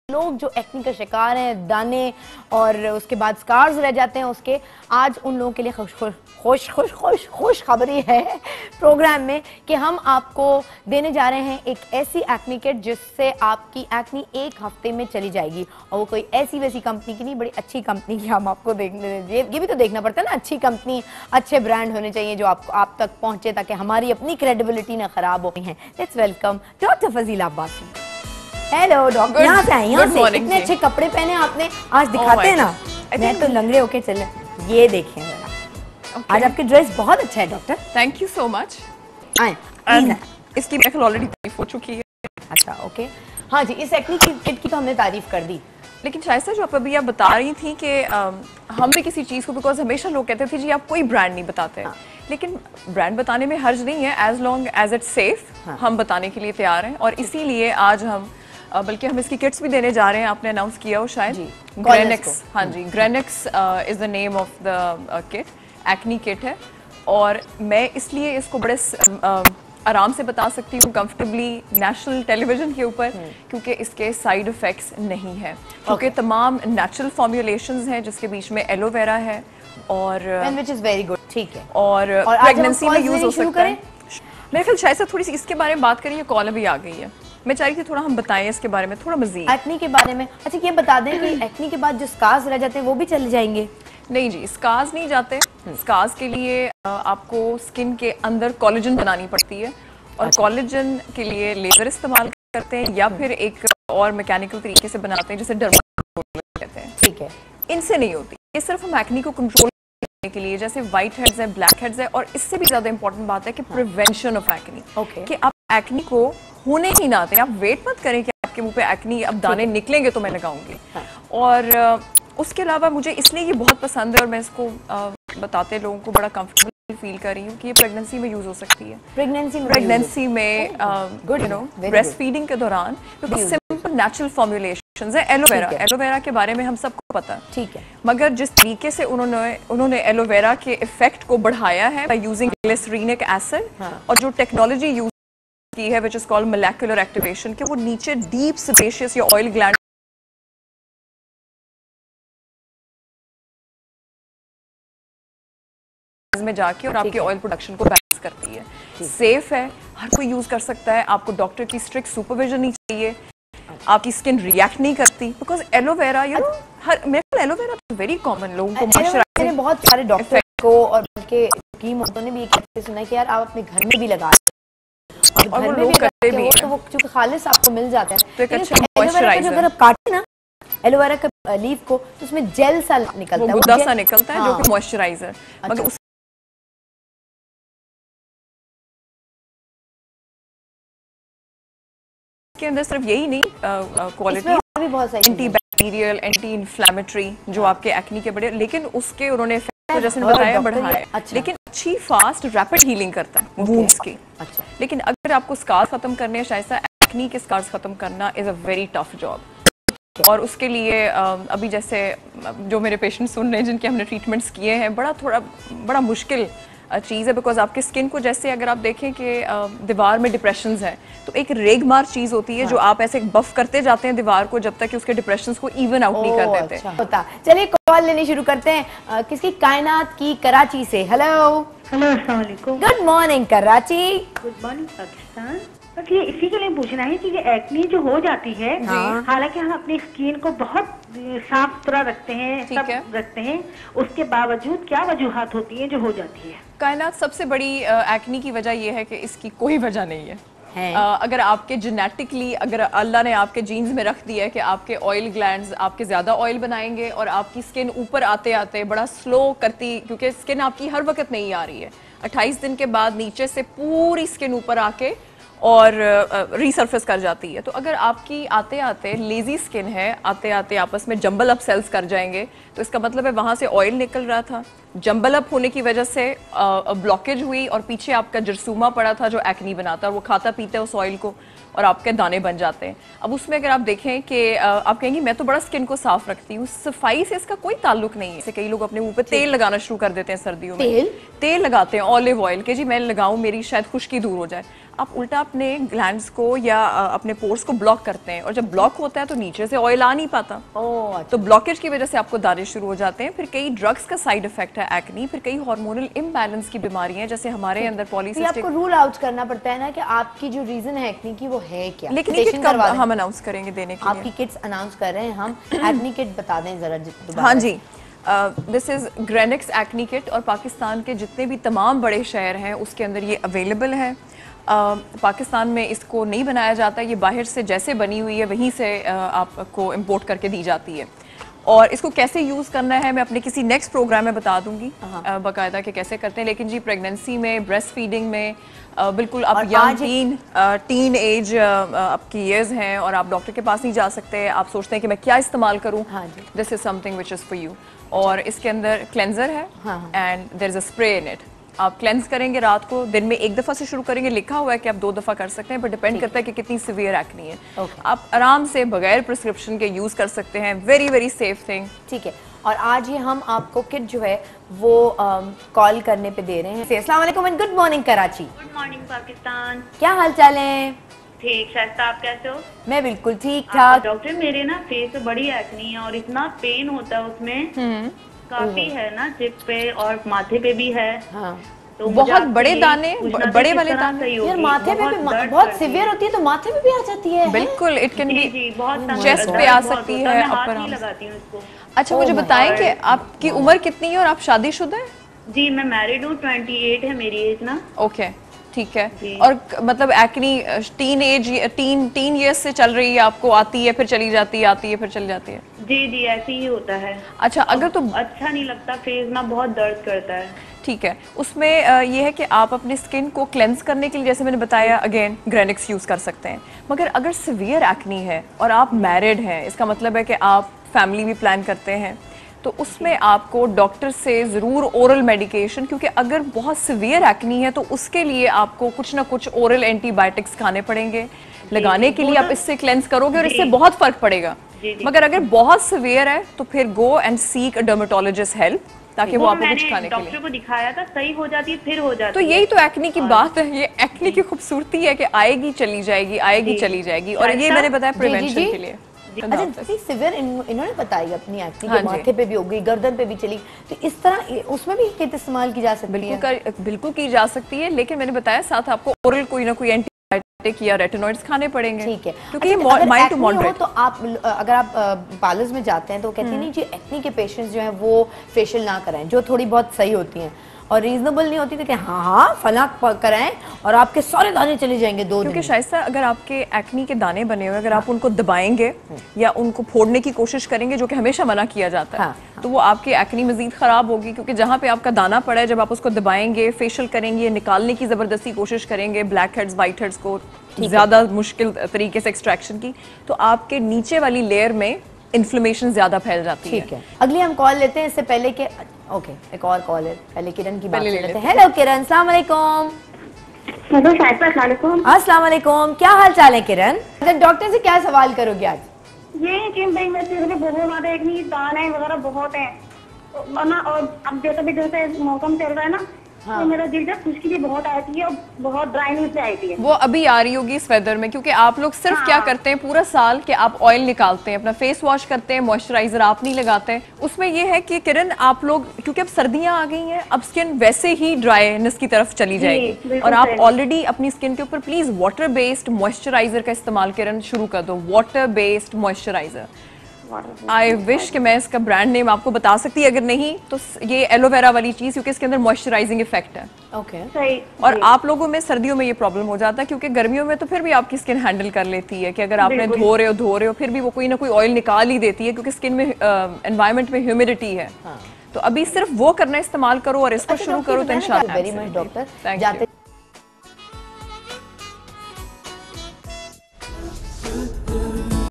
लोग जो एक्ने का शिकार हैं, दाने और उसके बाद स्कार्स रह जाते हैं उसके, आज उन लोगों के लिए खुश खबरी है प्रोग्राम में कि हम आपको देने जा रहे हैं एक ऐसी एक्ने किट जिससे आपकी एक्ने एक हफ्ते में चली जाएगी। और वो कोई ऐसी वैसी कंपनी की नहीं, बड़ी अच्छी कंपनी की हम आपको देखने, ये भी तो देखना पड़ता है ना, अच्छी कंपनी, अच्छे ब्रांड होने चाहिए जो आपको आप तक पहुंचे ताकि हमारी अपनी क्रेडिबिलिटी ना खराब हो गई है। Let's welcome doctor Fazila Abbasi. Hello doctor, यहाँ से आए, यहाँ से। इतने अच्छे कपड़े पहने आपने, आज दिखाते हैं ना, मैं तो लंगड़े होके चले। ये देखें जरा, आज आपकी ड्रेस बहुत अच्छा है doctor. Thank you so much. आए, इसकी महफिल ऑलरेडी तारीफ हो चुकी है। अच्छा, ओके, हाँ जी, इस एक्ने की किट की तो हमने तारीफ कर दी, लेकिन शायद जो आप अभी आप बता रही थी कि हम भी किसी चीज़ को, बिकॉज हमेशा लोग कहते थे जी आप कोई ब्रांड नहीं बताते, लेकिन ब्रांड बताने में हर्ज नहीं है, as long as it's safe हम बताने के लिए तैयार हैं। और इसीलिए आज हम बल्कि हम इसकी किट्स भी देने जा रहे हैं, आपने अनाउंस किया हो शायद, ग्रेनेक्स। हाँ जी, Granex is the name of the kit, acne kit है। और मैं इसलिए इसको बड़े आराम से बता सकती हूँ, कंफर्टेबली, नेशनल टेलीविजन के ऊपर, क्योंकि इसके साइड इफेक्ट्स नहीं है, क्योंकि तमाम नेचुरल फॉर्मुलेशंस हैं जिसके बीच में एलोवेरा है और व्हिच इज वेरी गुड, ठीक है, और प्रेगनेंसी में यूज हो सकता है। मेरे ख्याल शायद थोड़ी सी इसके बारे में बात करिए, कॉल अभी आ गई है, मैं चाह रही थी थोड़ा हम बताएं इसके बारे में थोड़ा मजीद, एक्ने के बारे में। अच्छा, ये बता दें कि एक्ने के बाद जो स्कार्स रह जाते हैं वो भी चले जाएंगे? नहीं जी, स्कार्स नहीं जाते। स्कार्स के लिए आपको स्किन के अंदर कोलेजन बनानी पड़ती है, और कोलेजन के लिए लेजर इस्तेमाल करते हैं या फिर एक और मैकेनिकल तरीके से बनाते हैं जिसे डर्मा कहते हैं, ठीक है। इनसे नहीं होती, ये सिर्फ हम एक्ने को कंट्रोल करने के लिए, जैसे व्हाइट हेड्स है, ब्लैक हेड्स है, और इससे भी ज्यादा इंपॉर्टेंट बात है कि प्रिवेंशन ऑफ एक्ने, कि आप एक्ने को होने ही ना दें। आप वेट मत करें कि आपके मुंह पे एक्ने अब दाने निकलेंगे तो मैं लगाऊंगी। और उसके अलावा मुझे इसलिए ये बहुत पसंद है और मैं इसको बताते लोगों को बड़ा कंफर्टेबल फील कर रही हूँ कि ये प्रेगनेंसी में यूज हो सकती है, प्रेगनेंसी में यू नो ब्रेस्ट फीडिंग के दौरान, क्योंकि सिंपल नेचुरल फॉर्मुलेशंस है। एलोवेरा के बारे में हम सबको पता है, ठीक है, मगर जिस तरीके से उन्होंने एलोवेरा के इफेक्ट को बढ़ाया है बाय यूजिंग ग्लिसरीनिक एसिड, और जो टेक्नोलॉजी यूज की है which is called molecular activation, कि वो नीचे डीप सेबेशियस या ऑयल ग्लैंड में जाके और आपके ऑयल प्रोडक्शन को बैलेंस करती है। सेफ है, हर कोई यूज कर सकता है, आपको डॉक्टर की स्ट्रिक्ट सुपरविजन नहीं चाहिए, आपकी स्किन रिएक्ट नहीं करती, because aloe vera you know aloe vera very common, लोगों को मैंने बहुत सारे डॉक्टर को और बल्कि हकीमों ने भी ये सुना कि यार आप अपने घर में भी लगा, और घर में भी करते भी तो वो क्योंकि खालिस आपको मिल जाता है, तो एक अच्छा मॉइस्चराइजर, अगर आप काटे ना एलोवेरा का लीफ को तो उसमें जेल सा निकलता है, वो गुदा सा निकलता है, जो कि मॉइस्चराइजर, मगर उसके अंदर सिर्फ यही नहीं क्वालिटी भी बहुत सारी, एंटी बैक्टीरियल, एंटी इन्फ्लेमेटरी, जो आपके एक्ने के बड़े, लेकिन उसके उन्होंने जैसे बताया बढ़ाया, लेकिन अच्छी फास्ट रैपिड हीलिंग करता है वुंड्स की। अच्छा, लेकिन अगर आपको स्कार्स खत्म करने हैं, शायद एक्ने के स्कार्स खत्म करना is a very tough job, और उसके लिए अभी जैसे जो मेरे पेशेंट सुन रहे हैं जिनके हमने ट्रीटमेंट्स किए हैं, बड़ा मुश्किल चीज़ है, बिकॉज आपके स्किन को, जैसे अगर आप देखें कि दीवार में डिप्रेशंस हैं, तो एक रेगमार चीज़ होती है जो आप ऐसे बफ करते जाते हैं दीवार को जब तक कि उसके डिप्रेशंस को इवन आउट नहीं कर देते। अच्छा, चलिए कॉल लेनी शुरू करते हैं किसकी, कायनात की कराची से। हेलो अस्सलाम वालेकुम। Good morning Karachi. Good morning Pakistan. बस ये इसी के लिए पूछना है कि ये एक्ने जो हो जाती है, हालांकि हम अपनी स्किन को बहुत साफ सुथरा रखते हैं, सब रखते हैं, उसके बावजूद क्या वजूहात होती है जो हो जाती है? कायनात, सबसे बड़ी एक्ने की वजह यह है कि इसकी कोई वजह नहीं है। अगर आपके जेनेटिकली, अगर अल्लाह ने आपके जीन्स में रख दिया है कि आपके ऑयल ग्लैंड्स आपके ज़्यादा ऑयल बनाएंगे और आपकी स्किन ऊपर आते आते बड़ा स्लो करती, क्योंकि स्किन आपकी हर वक्त नहीं आ रही है, 28 दिन के बाद नीचे से पूरी स्किन ऊपर आके और रीसर्फेस कर जाती है। तो अगर आपकी आते आते लेजी स्किन है, आते आते आपस में जंबल अप सेल्स कर जाएंगे, तो इसका मतलब है वहाँ से ऑयल निकल रहा था, जंबल अप होने की वजह से ब्लॉकेज हुई और पीछे आपका जरसूमा पड़ा था जो एक्ने बनाता है, और वो खाता पीता है उस ऑयल को और आपके दाने बन जाते हैं। अब उसमें अगर आप देखें कि आप कहेंगी मैं तो बड़ा स्किन को साफ रखती हूँ, सफाई से इसका कोई ताल्लुक नहीं है। जैसे कई लोग अपने मुंह पे तेल लगाना शुरू कर देते हैं सर्दियों में, तेल लगाते हैं ऑलिव ऑयल के, जी मैं लगाऊं मेरी शायद खुश्की दूर हो जाए। आप उल्टा अपने ग्लैंड्स को या अपने पोर्स को ब्लॉक करते हैं, और जब ब्लॉक होता है तो नीचे से ऑयल आ नहीं पाता। अच्छा। तो ब्लॉकेज की वजह से आपको दाने शुरू हो जाते हैं। फिर कई ड्रग्स का साइड इफेक्ट है एक्नी, फिर कई हार्मोनल इम्बैलेंस की बीमारियां जैसे हमारे अंदर पॉलीसिस्टिक। आपको रूल आउट करना पड़ता है ना कि आपकी जो रीजन है एक्नी की वो है क्या। लेकिन ये किट कब हम अनाउंस करेंगे देने के लिए? आपकी किट्स अनाउंस कर रहे हैं हम। एक्नी किट बता दें जरा। हाँ जी, दिस इज ग्रेनिक्स एक्नी किट, और पाकिस्तान के जितने भी तमाम बड़े शहर हैं उसके अंदर ये अवेलेबल है। पाकिस्तान में इसको नहीं बनाया जाता, ये बाहर से जैसे बनी हुई है वहीं से आपको इंपोर्ट करके दी जाती है। और इसको कैसे यूज़ करना है मैं अपने किसी नेक्स्ट प्रोग्राम में बता दूंगी बाकायदा कि कैसे करते हैं। लेकिन जी प्रेगनेंसी में, ब्रेस्ट फीडिंग में बिल्कुल आप यंग टीन एज आपकी ईयर्स हैं और आप डॉक्टर के पास नहीं जा सकते, आप सोचते हैं कि मैं क्या इस्तेमाल करूं, this is something which is for you. और इसके अंदर क्लेंजर है and there is a spray in it. आप क्लेंस करेंगे रात को, दिन में 1 दफ़ा से शुरू करेंगे, लिखा हुआ है कि आप 2 दफ़ा कर सकते हैं, पर डिपेंड करता है कि कितनी सिवियर एक्नी है। आप आराम से बगैर प्रिस्क्रिप्शन के यूज़ कर सकते हैं, वेरी वेरी सेफ थिंग। ठीक है, और आज ये हम आपको किट जो है वो कॉल करने पे दे रहे हैं। अस्सलाम वालेकुम and good morning Karachi. Good morning Pakistan. क्या हाल चाल है? ठीक शाइस्ता, आप कैसे हो? मैं बिल्कुल ठीक ठाक। डॉक्टर मेरे ना फेस पे बड़ी एक्नी है और इतना पेन होता है उसमें, काफी है ना, चिप पे और माथे पे भी है। तो बहुत बड़े दाने, बड़े वाले दाने यार माथे पे भी बहुत सिवियर होती है, तो माथे पे भी आ जाती है। बिल्कुल, इट कैन बी चेस्ट पे आ सकती है, अपर आर्म लगाती हूँ इसको। अच्छा, मुझे बताएं कि आपकी उम्र कितनी है और आप शादीशुदा हैं? जी मैं मैरिड हूँ, 28 है मेरी एज ना। ओके, ठीक है। और मतलब एक्नी टीन ईयर्स से चल रही है, आपको आती है फिर चली जाती है, आती है फिर चली जाती है? जी जी ऐसे ही होता है। अच्छा, अगर तो अच्छा नहीं लगता, फेस ना बहुत दर्द करता है। ठीक है, उसमें ये है कि आप अपने स्किन को क्लेंस करने के लिए जैसे मैंने बताया अगेन ग्रेनिक्स यूज़ कर सकते हैं। मगर अगर सिवियर एक्नी है और आप मैरिड हैं, इसका मतलब है कि आप फैमिली भी प्लान करते हैं, तो उसमें आपको डॉक्टर से ज़रूर ओरल मेडिकेशन, क्योंकि अगर बहुत सिवियर एक्नी है तो उसके लिए आपको कुछ ना कुछ ओरल एंटीबायोटिक्स खाने पड़ेंगे लगाने के लिए। आप इससे क्लेंस करोगे और इससे बहुत फ़र्क पड़ेगा। मगर अगर बहुत सिवियर है तो फिर go and seek a dermatologist help, ताकि वो आपको कुछ खाने के लिए। डॉक्टर को दिखाया था, सही हो जाती है, फिर हो जाती है। तो यही तो एक्नी की बात है, ये एक्नी की खूबसूरती है कि आएगी चली जाएगी, आएगी चली जाएगी। और ये मैंने बताया प्रिवेंशन के लिए। अच्छा, सिवियर इन्होंने बताई अपनी एक्नी के माथे पे भी हो गई, गर्दन पे भी चली, तो इस तरह उसमें भी किट इस्तेमाल की जा सकती है? बिल्कुल की जा सकती है, लेकिन मैंने बताया साथ आपको ओरल कोई ना कोई एंटीबायोटिक या रेटिनॉइड्स खाने पड़ेंगे। ठीक है, क्योंकि ये माइल्ड टू मॉडरेट। तो आप अगर आप पार्लर्स में जाते हैं तो कहते हैं नहीं जी एक्नी के पेशेंट्स जो हैं वो फेशियल ना कराएं, जो थोड़ी बहुत सही होती हैं और रीजनेबल नहीं होती, तो कि हाँ फला कराएं और आपके सारे दाने चले जाएंगे 2 दिन। क्योंकि शायस्ता अगर आपके एक्नी के दाने बने हुए, अगर आप उनको दबाएंगे या उनको फोड़ने की कोशिश करेंगे, जो कि हमेशा मना किया जाता है, तो वो आपकी एक्नी मजीद खराब होगी। क्योंकि जहाँ पे आपका दाना पड़ा है, जब आप उसको दबाएंगे, फेशियल करेंगे, निकालने की जबरदस्ती कोशिश करेंगे ब्लैक हेड्स वाइट हेड्स को ज्यादा मुश्किल तरीके से एक्सट्रैक्शन की, तो आपके नीचे वाली लेयर में इन्फ्लेमेशन ज्यादा फैल जाती है। ठीक है, अगली हम कॉल लेते हैं। इससे पहले के ओके एक और कॉल है, पहले किरण की बात लेते हैं। हेलो किरण, अस्सलाम वालेकुम। हेलो शाइस्ता, अस्सलाम वालेकुम। अस्सलाम वालेकुम, क्या हाल चाल है किरण? डॉक्टर से क्या सवाल करोगे आज? ये कि भाई मेरे बहुत ज्यादा एक्नी दाने वगैरह बहुत है ना, और अब जैसे मौसम चल रहा है ना, तो मेरा जिल्द खुश्की भी बहुत आती है और बहुत ड्राइनेस भी आती है। वो अभी आ रही होगी इस वेदर में, क्योंकि आप लोग सिर्फ क्या करते हैं पूरा साल कि आप ऑयल निकालते हैं, अपना फेस वॉश करते हैं, मॉइस्चराइजर आप नहीं लगाते हैं। उसमें ये है कि किरण आप लोग, क्योंकि अब सर्दियां आ गई हैं, अब स्किन वैसे ही ड्राईनेस की तरफ चली जाएगी, और आप ऑलरेडी अपनी स्किन के ऊपर प्लीज वाटर बेस्ड मॉइस्चराइजर का इस्तेमाल किरण शुरू कर दो। Water based moisturiser, I wish कि मैं इसका ब्रांड नेम आपको बता सकती, अगर नहीं तो ये एलोवेरा वाली चीज, क्योंकि इसके अंदर मॉइस्चराइजिंग इफेक्ट है। ओके, सही। और आप लोगों में सर्दियों में ये प्रॉब्लम हो जाता है, क्योंकि गर्मियों में तो फिर भी आपकी स्किन हैंडल कर लेती है कि अगर आपने धो रहे हो फिर भी वो कोई ना कोई ऑयल निकाल ही देती है, क्योंकि स्किन में एनवायरनमेंट में ह्यूमिडिटी है। तो अभी सिर्फ वो करना इस्तेमाल करो और इसको शुरू करो तो इंशाल्लाह। Very much doctor.